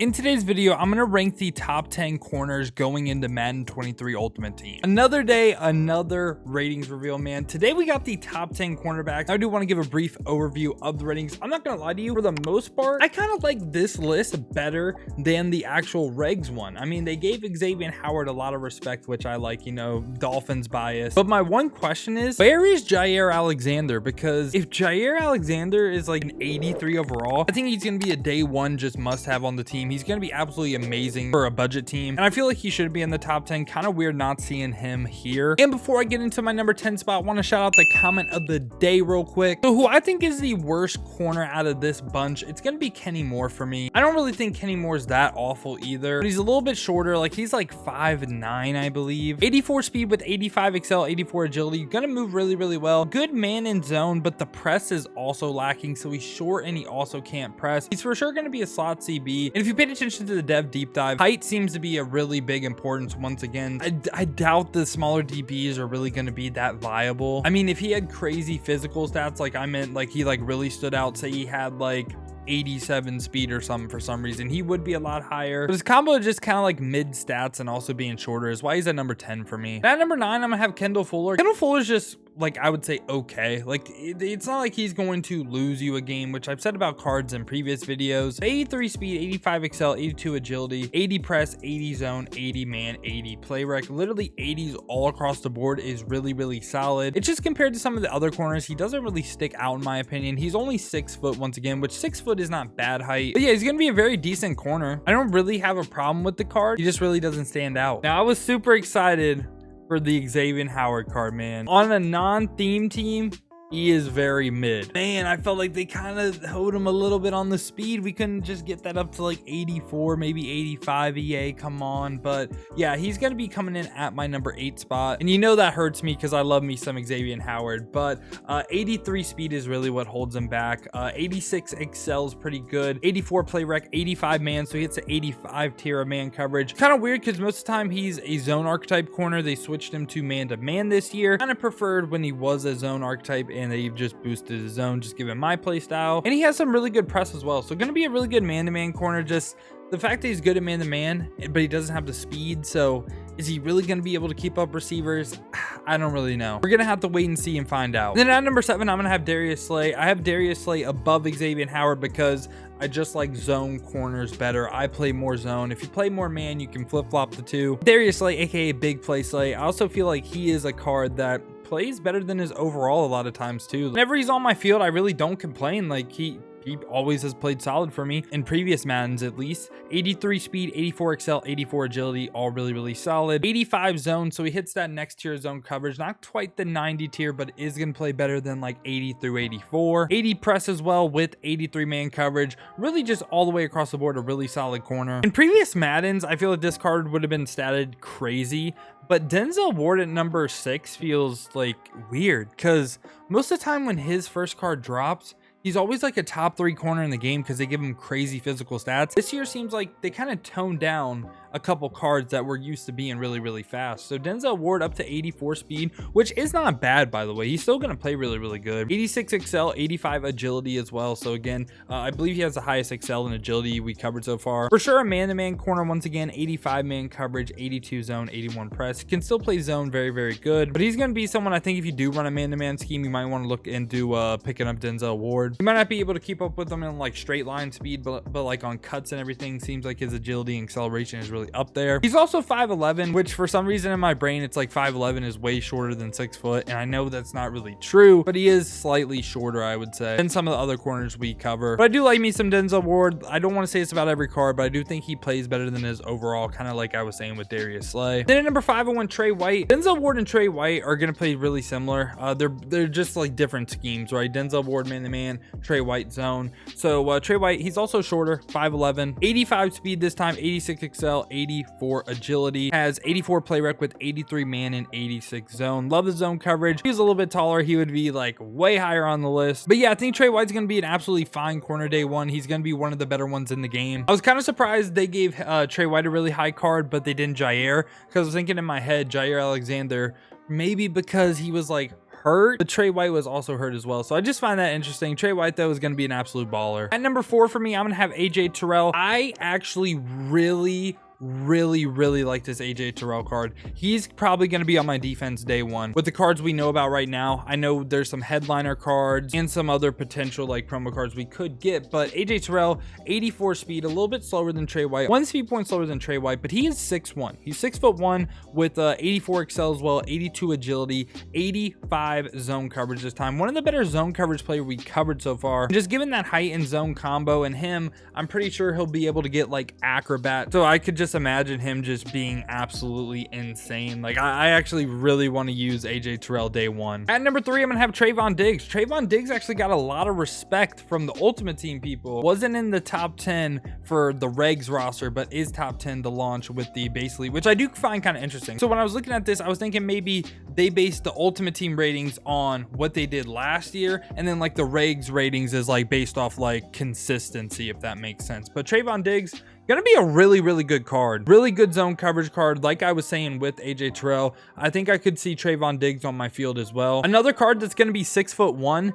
In today's video, I'm going to rank the top 10 corners going into Madden 23 Ultimate Team. Another day, another ratings reveal, man. Today we got the top 10 cornerbacks. I do want to give a brief overview of the ratings. I'm not going to lie to you, for the most part, I kind of like this list better than the actual regs one. I mean, they gave XAVIEN Howard a lot of respect, which I like, you know, Dolphins bias. But my one question is, where is Jaire Alexander? Because if Jaire Alexander is like an 83 overall, I think he's going to be a day one just must have on the team. He's going to be absolutely amazing for a budget team, and I feel like he should be in the top 10. Kind of weird not seeing him here. And before I get into my number 10 spot, I want to shout out the comment of the day real quick. So who I think is the worst corner out of this bunch, it's going to be Kenny Moore for me. I don't really think Kenny Moore's that awful either, but he's a little bit shorter. Like, he's like 5'9", I believe. 84 speed with 85 XL, 84 agility. Gonna move really, really well. Good man in zone, but the press is also lacking, so he's short and he also can't press. He's for sure going to be a slot CB. And if you paid attention to the dev deep dive, height seems to be a really big importance once again. I doubt the smaller DBs are really going to be that viable. I mean, if he had crazy physical stats, like I meant like he like really stood out, say he had like 87 speed or something for some reason, he would be a lot higher. But his combo is just kind of like mid stats and also being shorter is why he's at number 10 for me. And at number 9, I'm gonna have Kendall Fuller. Kendall Fuller is just like, I would say okay. Like it's not like he's going to lose you a game, which I've said about cards in previous videos. 83 speed, 85 XL, 82 agility, 80 press, 80 zone, 80 man, 80 play rec. Literally 80s all across the board is really, really solid. It's just compared to some of the other corners, he doesn't really stick out in my opinion. He's only 6 foot once again, which 6 foot is not bad height. But yeah, he's gonna be a very decent corner. I don't really have a problem with the card. He just really doesn't stand out. Now, I was super excited for the XAVIEN Howard card, man. On a non-theme team, he is very mid. Man, I felt like they kind of hoed him a little bit on the speed. We couldn't just get that up to like 84, maybe 85 EA, come on. But yeah, he's going to be coming in at my number 8 spot. And you know that hurts me because I love me some XAVIEN Howard. But 83 speed is really what holds him back. 86 XL is pretty good. 84 play rec, 85 man. So he hits the 85 tier of man coverage. Kind of weird because most of the time he's a zone archetype corner. They switched him to man to man this year. Kind of preferred when he was a zone archetype, and they've just boosted his zone, just given my play style. And he has some really good press as well, so gonna be a really good man-to-man corner. Just the fact that he's good at man-to-man, but he doesn't have the speed, so is he really going to be able to keep up receivers? I don't really know. We're going to have to wait and see and find out. Then at number 7, I'm going to have Darius Slay. I have Darius Slay above XAVIEN Howard because I just like zone corners better. I play more zone. If you play more man, you can flip-flop the two. Darius Slay, aka Big Play Slay. I also feel like he is a card that plays better than his overall a lot of times too. Whenever he's on my field, I really don't complain. Like he always has played solid for me in previous Maddens at least. 83 speed, 84 XL, 84 agility, all really, really solid. 85 zone, so he hits that next tier zone coverage. Not quite the 90 tier, but is going to play better than like 80 through 84. 80 press as well with 83 man coverage. Really just all the way across the board, a really solid corner. In previous Maddens, I feel like this card would have been statted crazy, but Denzel Ward at number 6 feels like weird because most of the time when his first card drops, he's always like a top 3 corner in the game because they give him crazy physical stats. This year seems like they kind of toned down a couple cards that were used to being really, really fast. So Denzel Ward up to 84 speed, which is not bad, by the way. He's still going to play really, really good. 86 XL, 85 agility as well. So again, I believe he has the highest XL and agility we covered so far. For sure, a man-to-man corner once again, 85 man coverage, 82 zone, 81 press. Can still play zone very, very good. But he's going to be someone I think if you do run a man-to-man scheme, you might want to look into picking up Denzel Ward. You might not be able to keep up with him in like straight line speed, but like on cuts and everything, seems like his agility and acceleration is really up there. He's also 5'11", which for some reason in my brain, it's like 5'11" is way shorter than 6 foot. And I know that's not really true, but he is slightly shorter, I would say, than some of the other corners we cover. But I do like me some Denzel Ward. I don't want to say it's about every card, but I do think he plays better than his overall, kind of like I was saying with Darius Slay. Then at number 5, I went Trey White. Denzel Ward and Trey White are going to play really similar. They're just like different schemes, right? Denzel Ward man-to-man, Trey White zone. So Trey White, he's also shorter, 5'11", 85 speed this time, 86 XL, 84 agility, has 84 play rec with 83 man and 86 zone. Love the zone coverage. He's a little bit taller, he would be like way higher on the list. But yeah, I think Trey White's gonna be an absolutely fine corner day one. He's gonna be one of the better ones in the game. I was kind of surprised they gave Trey White a really high card, but they didn't Jaire, because I was thinking in my head Jaire Alexander, maybe because he was like hurt, but Trey White was also hurt as well. So I just find that interesting. Trey White, though, is going to be an absolute baller. At number 4 for me, I'm going to have AJ Terrell. I actually really like this AJ Terrell card. He's probably going to be on my defense day one. With the cards we know about right now, I know there's some headliner cards and some other potential like promo cards we could get, but AJ Terrell, 84 speed, a little bit slower than Trey White, 1 speed point slower than Trey White, but he is 6'1". He's 6'1" with 84 excel as well, 82 agility, 85 zone coverage this time. One of the better zone coverage players we covered so far. Just given that height and zone combo and him, I'm pretty sure he'll be able to get like acrobat. So I could just imagine him just being absolutely insane. Like I actually really want to use AJ Terrell day one. At number 3, I'm gonna have TREVON Diggs. TREVON Diggs actually got a lot of respect from the Ultimate Team people. Wasn't in the top 10 for the regs roster, but is top 10 to launch with the base elite, which I do find kind of interesting. So when I was looking at this, I was thinking maybe they based the Ultimate Team ratings on what they did last year, and then like the regs ratings is like based off like consistency, if that makes sense. But TREVON Diggs, gonna be a really good card, really good zone coverage card. Like I was saying with AJ Terrell, I think I could see TREVON Diggs on my field as well. Another card that's gonna be 6'1",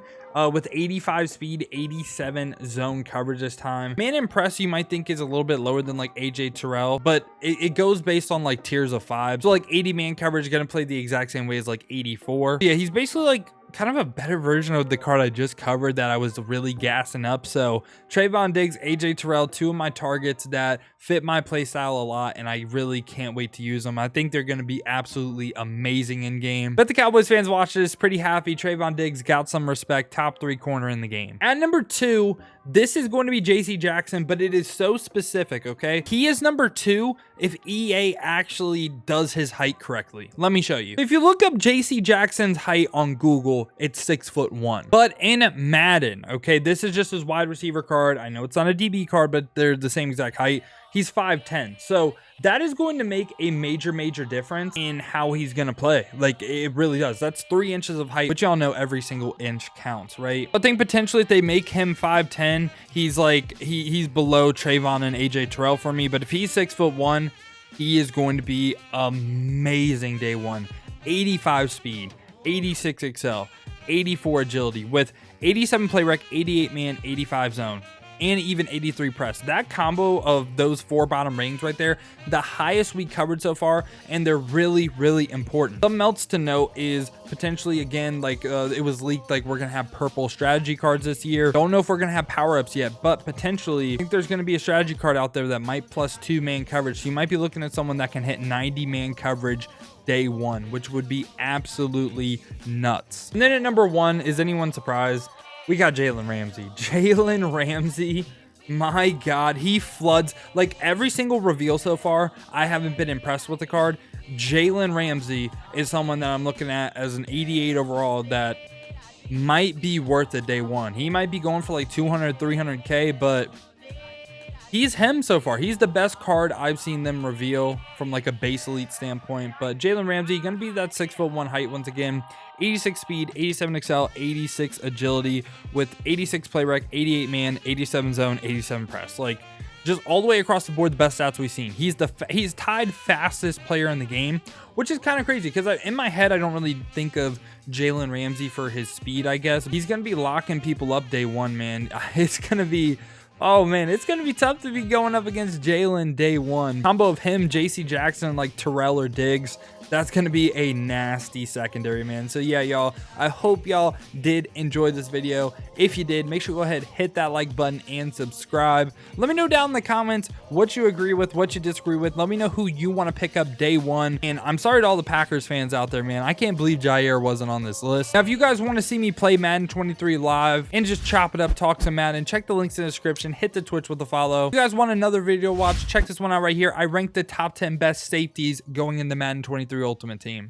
with 85 speed, 87 zone coverage this time. Man Impress, you might think is a little bit lower than like AJ Terrell, but it goes based on like tiers of 5. So like 80 man coverage, gonna play the exact same way as like 84. Yeah, he's basically like kind of a better version of the card I just covered that I was really gassing up. So TREVON Diggs, AJ Terrell, 2 of my targets that fit my playstyle a lot, and I really can't wait to use them. I think they're going to be absolutely amazing in game. But the Cowboys fans watching this pretty happy. TREVON Diggs got some respect, top 3 corner in the game. At number 2, this is going to be JC Jackson, but it is so specific, okay? He is number 2 if EA actually does his height correctly. Let me show you. If you look up JC Jackson's height on Google, it's 6'1". But in Madden, okay, this is just his wide receiver card. I know it's not a DB card, but they're the same exact height. He's 5'10". So that is going to make a major difference in how he's going to play. Like, it really does. That's 3 inches of height, but y'all know every single inch counts, right? I think potentially if they make him 5'10", he's like, he's below TREVON and AJ Terrell for me. But if he's 6'1", he is going to be amazing day one. 85 speed, 86 excel, 84 agility with 87 play rec, 88 man, 85 zone, and even 83 press. That combo of those 4 bottom rings right there, the highest we covered so far, and they're really important. Something else to note is potentially, again, like it was leaked, like we're gonna have purple strategy cards this year. Don't know if we're gonna have power-ups yet, but potentially I think there's gonna be a strategy card out there that might plus 2 man coverage. So you might be looking at someone that can hit 90 man coverage day one, which would be absolutely nuts. And then at number 1, is anyone surprised? We got Jalen Ramsey. Jalen Ramsey, my God, he floods. Like every single reveal so far, I haven't been impressed with the card. Jalen Ramsey is someone that I'm looking at as an 88 overall that might be worth it day one. He might be going for like 200, 300K, but he's him so far. He's the best card I've seen them reveal from like a base elite standpoint. But Jalen Ramsey, gonna be that 6'1" height once again. 86 speed, 87 excel, 86 agility with 86 play rec, 88 man, 87 zone, 87 press. Like just all the way across the board, the best stats we've seen. He's tied fastest player in the game, which is kind of crazy because in my head I don't really think of Jalen Ramsey for his speed. I guess he's gonna be locking people up day one, man. It's gonna be, oh man, it's gonna be tough to be going up against Jalen day one. Combo of him, JC Jackson, like Terrell or Diggs. That's going to be a nasty secondary, man. So yeah, y'all, I hope y'all did enjoy this video. If you did, make sure to go ahead, hit that like button and subscribe. Let me know down in the comments what you agree with, what you disagree with. Let me know who you want to pick up day one. And I'm sorry to all the Packers fans out there, man. I can't believe Jair wasn't on this list. Now, if you guys want to see me play Madden 23 live and just chop it up, talk some Madden, check the links in the description, hit the Twitch with a follow. If you guys want another video to watch, check this one out right here. I ranked the top 10 best safeties going in the Madden 23 Ultimate Team.